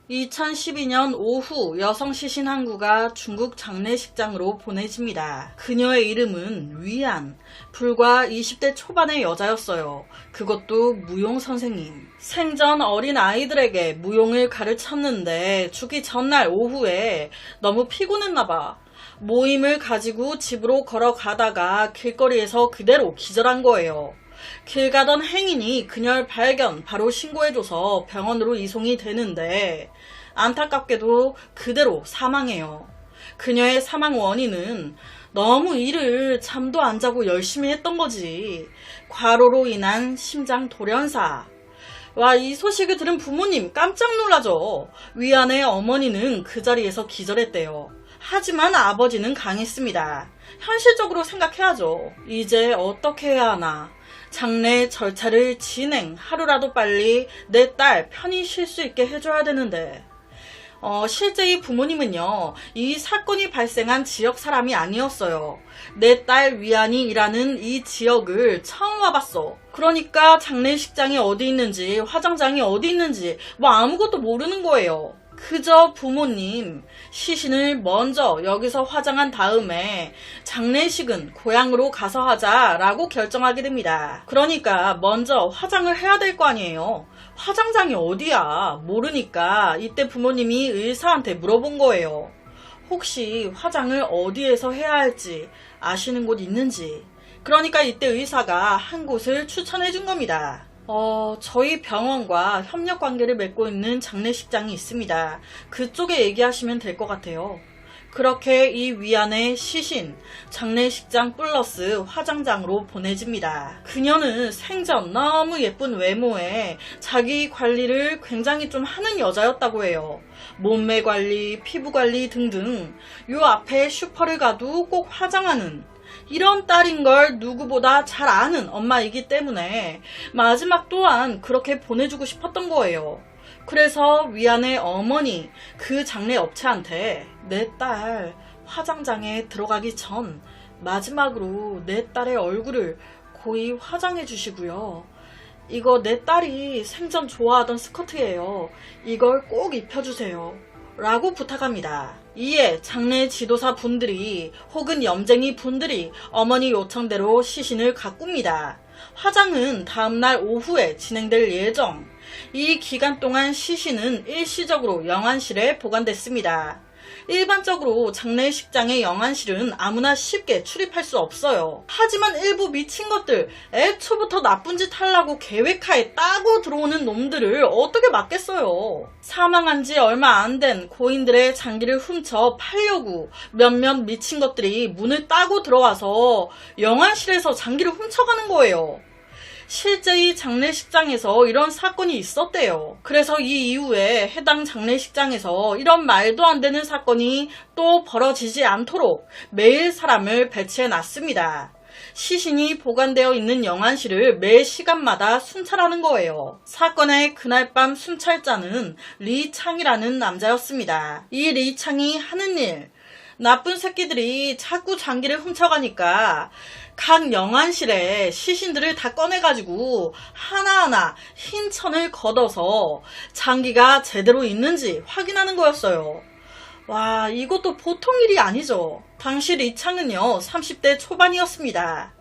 2012년 오후 여성 시신 한 구가 중국 장례식장으로 보내집니다. 그녀의 이름은 위안, 불과 20대 초반의 여자였어요. 그것도 무용 선생님. 생전 어린 아이들에게 무용을 가르쳤는데 죽기 전날 오후에 너무 피곤했나봐. 모임을 가지고 집으로 걸어가다가 길거리에서 그대로 기절한 거예요. 길 가던 행인이 그녀를 발견, 바로 신고해줘서 병원으로 이송이 되는데 안타깝게도 그대로 사망해요. 그녀의 사망 원인은 너무 일을 잠도 안 자고 열심히 했던 거지. 과로로 인한 심장 돌연사. 와, 이 소식을 들은 부모님 깜짝 놀라죠. 위안의 어머니는 그 자리에서 기절했대요. 하지만 아버지는 강했습니다. 현실적으로 생각해야죠. 이제 어떻게 해야 하나. 장례 절차를 진행, 하루라도 빨리 내 딸 편히 쉴 수 있게 해줘야 되는데 실제 이 부모님은요, 이 사건이 발생한 지역 사람이 아니었어요. 내 딸 위안이 일하는 이 지역을 처음 와봤어. 그러니까 장례식장이 어디 있는지, 화장장이 어디 있는지 뭐 아무것도 모르는 거예요. 그저 부모님 시신을 먼저 여기서 화장한 다음에 장례식은 고향으로 가서 하자라고 결정하게 됩니다. 그러니까 먼저 화장을 해야 될 거 아니에요. 화장장이 어디야? 모르니까 이때 부모님이 의사한테 물어본 거예요. 혹시 화장을 어디에서 해야 할지 아시는 곳 있는지. 그러니까 이때 의사가 한 곳을 추천해 준 겁니다. 저희 병원과 협력 관계를 맺고 있는 장례식장이 있습니다. 그쪽에 얘기하시면 될 것 같아요. 그렇게 이 위안의 시신, 장례식장 플러스 화장장으로 보내집니다. 그녀는 생전 너무 예쁜 외모에 자기 관리를 굉장히 좀 하는 여자였다고 해요. 몸매 관리, 피부 관리 등등 요 앞에 슈퍼를 가도 꼭 화장하는 이런 딸인 걸 누구보다 잘 아는 엄마이기 때문에 마지막 또한 그렇게 보내주고 싶었던 거예요. 그래서 위안의 어머니 그 장례 업체한테 내 딸 화장장에 들어가기 전 마지막으로 내 딸의 얼굴을 고이 화장해 주시고요. 이거 내 딸이 생전 좋아하던 스커트예요. 이걸 꼭 입혀주세요. 라고 부탁합니다. 이에 장례 지도사 분들이 혹은 염쟁이 분들이 어머니 요청대로 시신을 가꿉니다. 화장은 다음날 오후에 진행될 예정. 이 기간 동안 시신은 일시적으로 영안실에 보관됐습니다. 일반적으로 장례식장의 영안실은 아무나 쉽게 출입할 수 없어요. 하지만 일부 미친 것들, 애초부터 나쁜 짓 하려고 계획하에 따고 들어오는 놈들을 어떻게 막겠어요. 사망한 지 얼마 안 된 고인들의 장기를 훔쳐 팔려고 몇몇 미친 것들이 문을 따고 들어와서 영안실에서 장기를 훔쳐가는 거예요. 실제 이 장례식장에서 이런 사건이 있었대요. 그래서 이 이후에 해당 장례식장에서 이런 말도 안 되는 사건이 또 벌어지지 않도록 매일 사람을 배치해 놨습니다. 시신이 보관되어 있는 영안실을 매 시간마다 순찰하는 거예요. 사건의 그날 밤 순찰자는 리창이라는 남자였습니다. 이 리창이 하는 일, 나쁜 새끼들이 자꾸 장기를 훔쳐가니까 각 영안실에 시신들을 다 꺼내가지고 하나하나 흰 천을 걷어서 장기가 제대로 있는지 확인하는 거였어요. 와, 이것도 보통 일이 아니죠. 당시 리창은요 30대 초반이었습니다.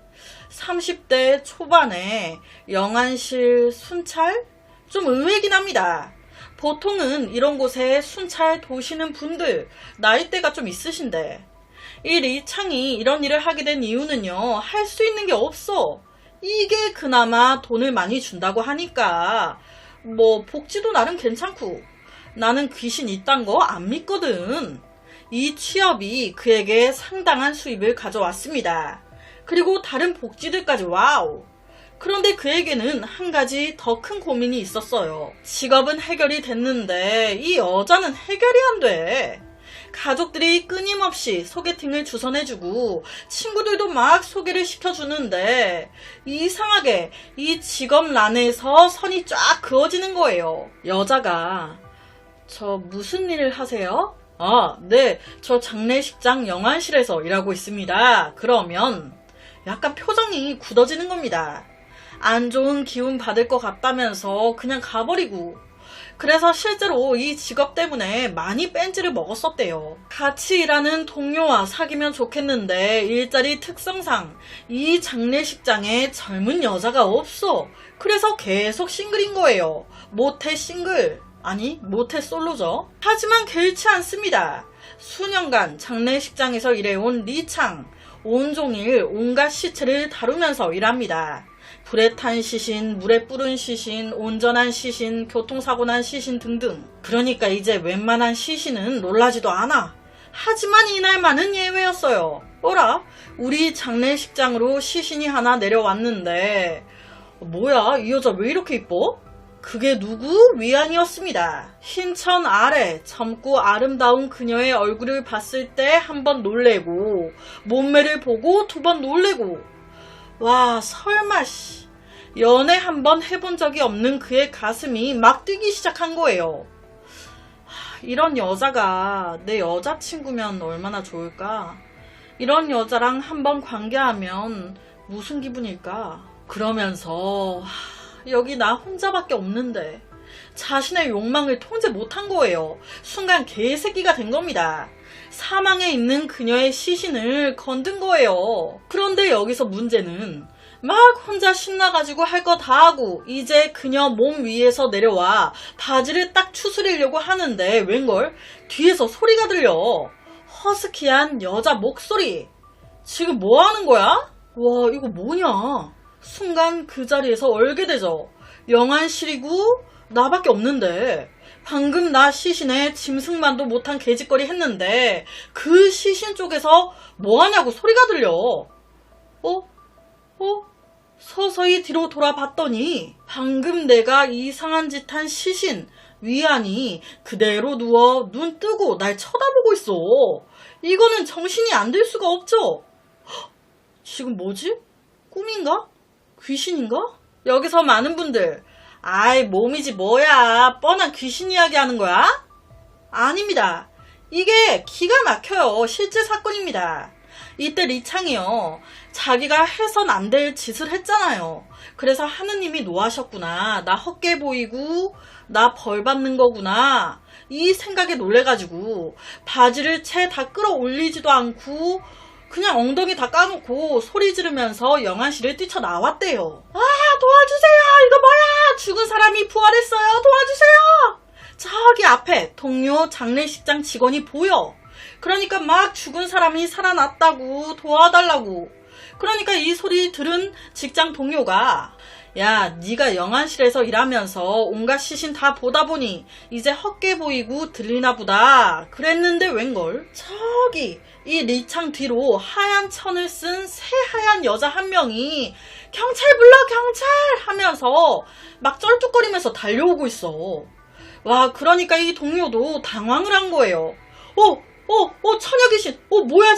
30대 초반에 영안실 순찰? 좀 의외긴 합니다. 보통은 이런 곳에 순찰 도시는 분들 나이대가 좀 있으신데 이 리창이 이런 일을 하게 된 이유는요, 할 수 있는 게 없어. 이게 그나마 돈을 많이 준다고 하니까 뭐 복지도 나름 괜찮고 나는 귀신 있단 거 안 믿거든. 이 취업이 그에게 상당한 수입을 가져왔습니다. 그리고 다른 복지들까지 와우. 그런데 그에게는 한 가지 더 큰 고민이 있었어요. 직업은 해결이 됐는데 이 여자는 해결이 안 돼. 가족들이 끊임없이 소개팅을 주선해주고 친구들도 막 소개를 시켜주는데 이상하게 이 직업란에서 선이 쫙 그어지는 거예요. 여자가 저 무슨 일을 하세요? 네, 저 장례식장 영안실에서 일하고 있습니다. 그러면 약간 표정이 굳어지는 겁니다. 안 좋은 기운 받을 것 같다면서 그냥 가버리고 그래서 실제로 이 직업 때문에 많이 뺀지를 먹었었대요. 같이 일하는 동료와 사귀면 좋겠는데 일자리 특성상 이 장례식장에 젊은 여자가 없어. 그래서 계속 싱글인 거예요. 모태 싱글. 아니, 모태 솔로죠. 하지만 개의치 않습니다. 수년간 장례식장에서 일해온 리창. 온종일 온갖 시체를 다루면서 일합니다. 불에 탄 시신, 물에 뿌른 시신, 온전한 시신, 교통사고 난 시신 등등. 그러니까 이제 웬만한 시신은 놀라지도 않아. 하지만 이날만은 예외였어요. 뭐라? 우리 장례식장으로 시신이 하나 내려왔는데 뭐야? 이 여자 왜 이렇게 이뻐? 그게 누구? 위안이었습니다. 흰천 아래 젊고 아름다운 그녀의 얼굴을 봤을 때 한 번 놀래고 몸매를 보고 두 번 놀래고 와 설마 씨 연애 한 번 해본 적이 없는 그의 가슴이 막 뛰기 시작한 거예요. 이런 여자가 내 여자친구면 얼마나 좋을까? 이런 여자랑 한번 관계하면 무슨 기분일까? 그러면서 여기 나 혼자밖에 없는데 자신의 욕망을 통제 못한 거예요. 순간 개새끼가 된 겁니다. 사망에 있는 그녀의 시신을 건든 거예요. 그런데 여기서 문제는 막 혼자 신나가지고 할 거 다 하고 이제 그녀 몸 위에서 내려와 바지를 딱 추스리려고 하는데 웬걸 뒤에서 소리가 들려. 허스키한 여자 목소리. 지금 뭐 하는 거야? 와 이거 뭐냐. 순간 그 자리에서 얼게 되죠. 영안실이고 나밖에 없는데 방금 나 시신에 짐승만도 못한 개짓거리 했는데 그 시신 쪽에서 뭐하냐고 소리가 들려. 서서히 뒤로 돌아봤더니 방금 내가 이상한 짓 한 시신 위안이 그대로 누워 눈 뜨고 날 쳐다보고 있어. 이거는 정신이 안 들 수가 없죠. 지금 뭐지? 꿈인가? 귀신인가? 여기서 많은 분들 아이 몸이지 뭐야 뻔한 귀신 이야기 하는 거야? 아닙니다. 이게 기가 막혀요. 실제 사건입니다. 이때 리창이요. 자기가 해선 안 될 짓을 했잖아요. 그래서 하느님이 노하셨구나. 나 헛게 보이고 나 벌 받는 거구나. 이 생각에 놀래가지고 바지를 채 다 끌어올리지도 않고 그냥 엉덩이 다 까놓고 소리 지르면서 영안실을 뛰쳐나왔대요. 아 도와주세요. 이거 뭐야. 죽은 사람이 부활했어요. 도와주세요. 저기 앞에 동료 장례식장 직원이 보여. 그러니까 막 죽은 사람이 살아났다고 도와달라고. 그러니까 이 소리 들은 직장 동료가 야 네가 영안실에서 일하면서 온갖 시신 다 보다 보니 이제 헛게 보이고 들리나 보다 그랬는데 웬걸 저기 이 리창 뒤로 하얀 천을 쓴 새하얀 여자 한 명이 경찰 불러 경찰 하면서 막 쩔뚝거리면서 달려오고 있어. 와 그러니까 이 동료도 당황을 한 거예요. 처녀 귀신 뭐야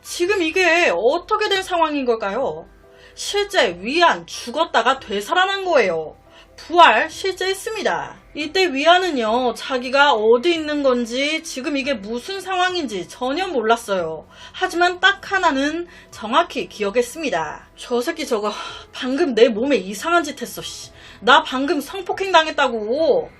지금 이게 어떻게 된 상황인 걸까요? 실제 위안 죽었다가 되살아난 거예요. 부활 실제 했습니다. 이때 위안은요 자기가 어디 있는 건지 지금 이게 무슨 상황인지 전혀 몰랐어요. 하지만 딱 하나는 정확히 기억했습니다. 저 새끼 저거 방금 내 몸에 이상한 짓 했어. 나 방금 성폭행 당했다고.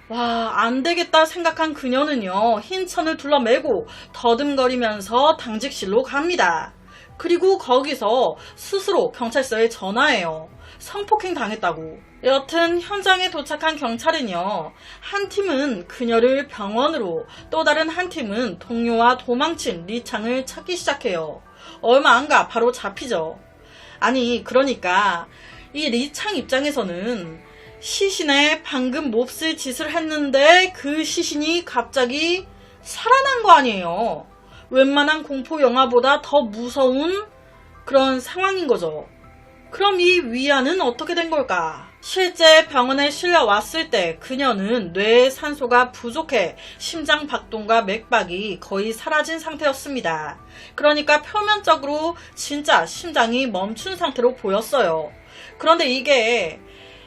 와 안되겠다 생각한 그녀는요 흰 천을 둘러매고 더듬거리면서 당직실로 갑니다. 그리고 거기서 스스로 경찰서에 전화해요. 성폭행 당했다고. 여튼 현장에 도착한 경찰은요 한 팀은 그녀를 병원으로 또 다른 한 팀은 동료와 도망친 리창을 찾기 시작해요. 얼마 안 가 바로 잡히죠. 아니 그러니까 이 리창 입장에서는 시신에 방금 몹쓸 짓을 했는데 그 시신이 갑자기 살아난 거 아니에요. 웬만한 공포 영화보다 더 무서운 그런 상황인 거죠. 그럼 이 위안은 어떻게 된 걸까? 실제 병원에 실려왔을 때 그녀는 뇌에 산소가 부족해 심장 박동과 맥박이 거의 사라진 상태였습니다. 그러니까 표면적으로 진짜 심장이 멈춘 상태로 보였어요. 그런데 이게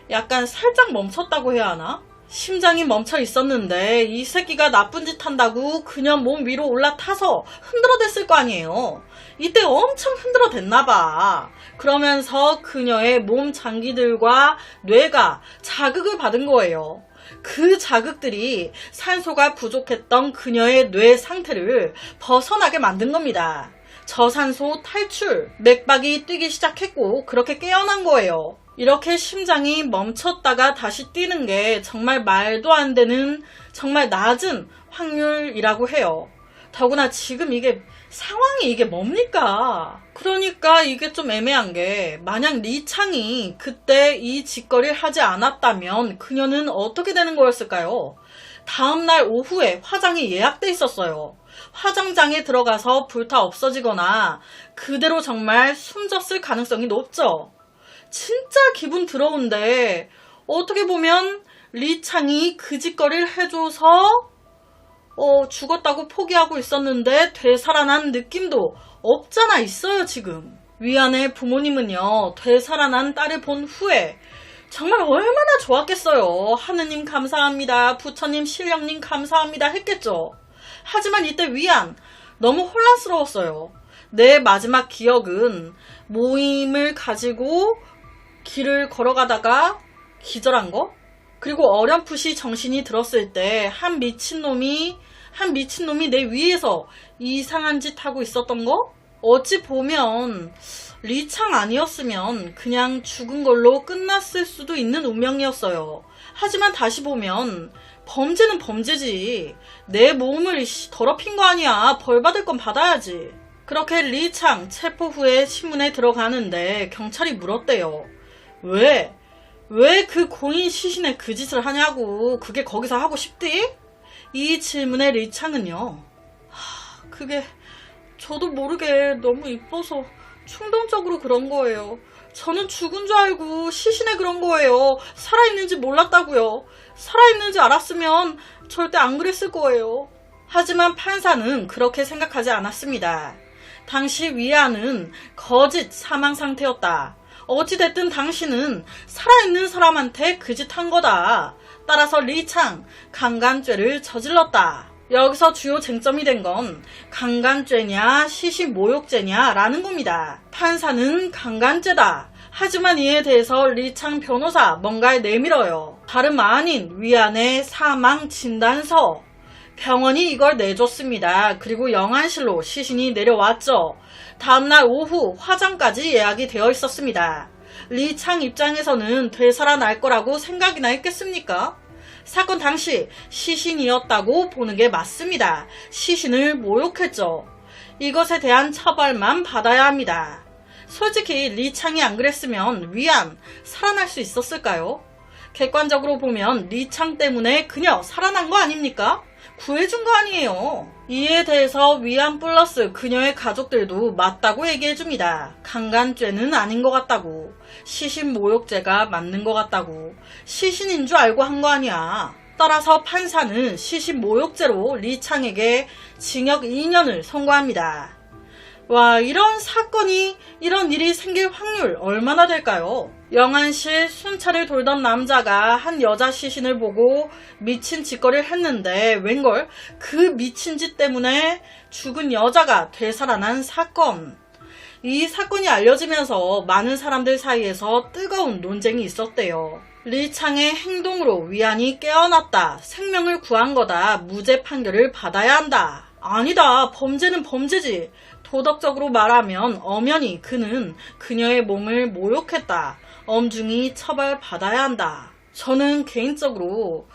약간 살짝 멈췄다고 해야 하나? 심장이 멈춰 있었는데 이 새끼가 나쁜 짓 한다고 그녀 몸 위로 올라타서 흔들어댔을 거 아니에요. 이때 엄청 흔들어댔나봐. 그러면서 그녀의 몸 장기들과 뇌가 자극을 받은 거예요. 그 자극들이 산소가 부족했던 그녀의 뇌 상태를 벗어나게 만든 겁니다. 저산소 탈출, 맥박이 뛰기 시작했고 그렇게 깨어난 거예요. 이렇게 심장이 멈췄다가 다시 뛰는 게 정말 말도 안 되는 정말 낮은 확률이라고 해요. 더구나 지금 상황이 이게 뭡니까? 그러니까 이게 좀 애매한 게 만약 리창이 그때 이 짓거리를 하지 않았다면 그녀는 어떻게 되는 거였을까요? 다음날 오후에 화장이 예약돼 있었어요. 화장장에 들어가서 불타 없어지거나 그대로 정말 숨졌을 가능성이 높죠. 진짜 기분 더러운데 어떻게 보면 리창이 그 짓거리를 해줘서 죽었다고 포기하고 있었는데 되살아난 느낌도 없잖아 있어요 지금. 위안의 부모님은요 되살아난 딸을 본 후에 정말 얼마나 좋았겠어요. 하느님 감사합니다, 부처님 신령님 감사합니다 했겠죠. 하지만 이때 위안 너무 혼란스러웠어요. 내 마지막 기억은 모임을 가지고 길을 걸어가다가 기절한 거? 그리고 어렴풋이 정신이 들었을 때 한 미친놈이 내 위에서 이상한 짓 하고 있었던 거? 어찌 보면 리창 아니었으면 그냥 죽은 걸로 끝났을 수도 있는 운명이었어요. 하지만 다시 보면 범죄는 범죄지. 내 몸을 더럽힌 거 아니야. 벌 받을 건 받아야지. 그렇게 리창 체포 후에 신문에 들어가는데 경찰이 물었대요. 왜 그 고인 시신에 그 짓을 하냐고. 그게 거기서 하고 싶디? 이 질문에 리창은요. 그게 저도 모르게 너무 이뻐서 충동적으로 그런 거예요. 저는 죽은 줄 알고 시신에 그런 거예요. 살아있는지 몰랐다고요. 살아있는지 알았으면 절대 안 그랬을 거예요. 하지만 판사는 그렇게 생각하지 않았습니다. 당시 위안은 거짓 사망 상태였다. 어찌됐든 당신은 살아있는 사람한테 그 짓 한 거다. 따라서 리창 강간죄를 저질렀다. 여기서 주요 쟁점이 된 건 강간죄냐 시신 모욕죄냐 라는 겁니다. 판사는 강간죄다. 하지만 이에 대해서 리창 변호사 뭔가를 내밀어요. 다름 아닌 위안의 사망 진단서. 병원이 이걸 내줬습니다. 그리고 영안실로 시신이 내려왔죠. 다음날 오후 화장까지 예약이 되어 있었습니다. 리창 입장에서는 되살아날 거라고 생각이나 했겠습니까? 사건 당시 시신이었다고 보는 게 맞습니다. 시신을 모욕했죠. 이것에 대한 처벌만 받아야 합니다. 솔직히 리창이 안 그랬으면 위안 살아날 수 있었을까요? 객관적으로 보면 리창 때문에 그녀 살아난 거 아닙니까? 구해준 거 아니에요. 이에 대해서 위안 플러스 그녀의 가족들도 맞다고 얘기해줍니다. 강간죄는 아닌 것 같다고. 시신 모욕죄가 맞는 것 같다고. 시신인 줄 알고 한 거 아니야. 따라서 판사는 시신 모욕죄로 리창에게 징역 2년을 선고합니다. 와, 이런 일이 생길 확률 얼마나 될까요? 영안실 순찰을 돌던 남자가 한 여자 시신을 보고 미친 짓거리를 했는데 웬걸 그 미친 짓 때문에 죽은 여자가 되살아난 사건. 이 사건이 알려지면서 많은 사람들 사이에서 뜨거운 논쟁이 있었대요. 리창의 행동으로 위안이 깨어났다. 생명을 구한 거다. 무죄 판결을 받아야 한다. 아니다. 범죄는 범죄지. 도덕적으로 말하면 엄연히 그는 그녀의 몸을 모욕했다. 엄중히 처벌받아야 한다. 저는 개인적으로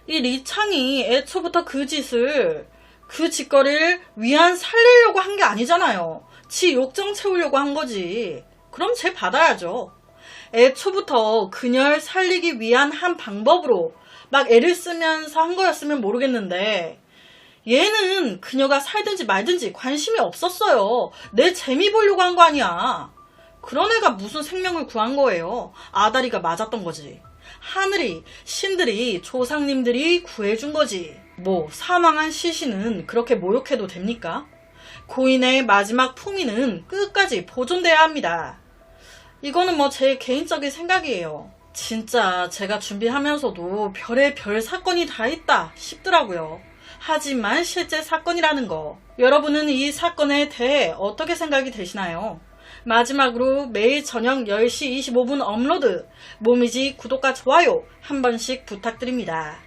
이 리창이 애초부터 그 짓거리를 위안 살리려고 한 게 아니잖아요. 지 욕정 채우려고 한 거지. 그럼 죄 받아야죠. 애초부터 그녀를 살리기 위한 한 방법으로 막 애를 쓰면서 한 거였으면 모르겠는데 얘는 그녀가 살든지 말든지 관심이 없었어요. 내 재미 보려고 한 거 아니야. 그런 애가 무슨 생명을 구한 거예요. 아다리가 맞았던 거지. 하늘이, 신들이, 조상님들이 구해준 거지. 뭐 사망한 시신은 그렇게 모욕해도 됩니까? 고인의 마지막 품위는 끝까지 보존돼야 합니다. 이거는 뭐 제 개인적인 생각이에요. 진짜 제가 준비하면서도 별의별 사건이 다 있다 싶더라고요. 하지만 실제 사건이라는 거. 여러분은 이 사건에 대해 어떻게 생각이 되시나요? 마지막으로 매일 저녁 10시 25분 업로드, 모미지 구독과 좋아요 한 번씩 부탁드립니다.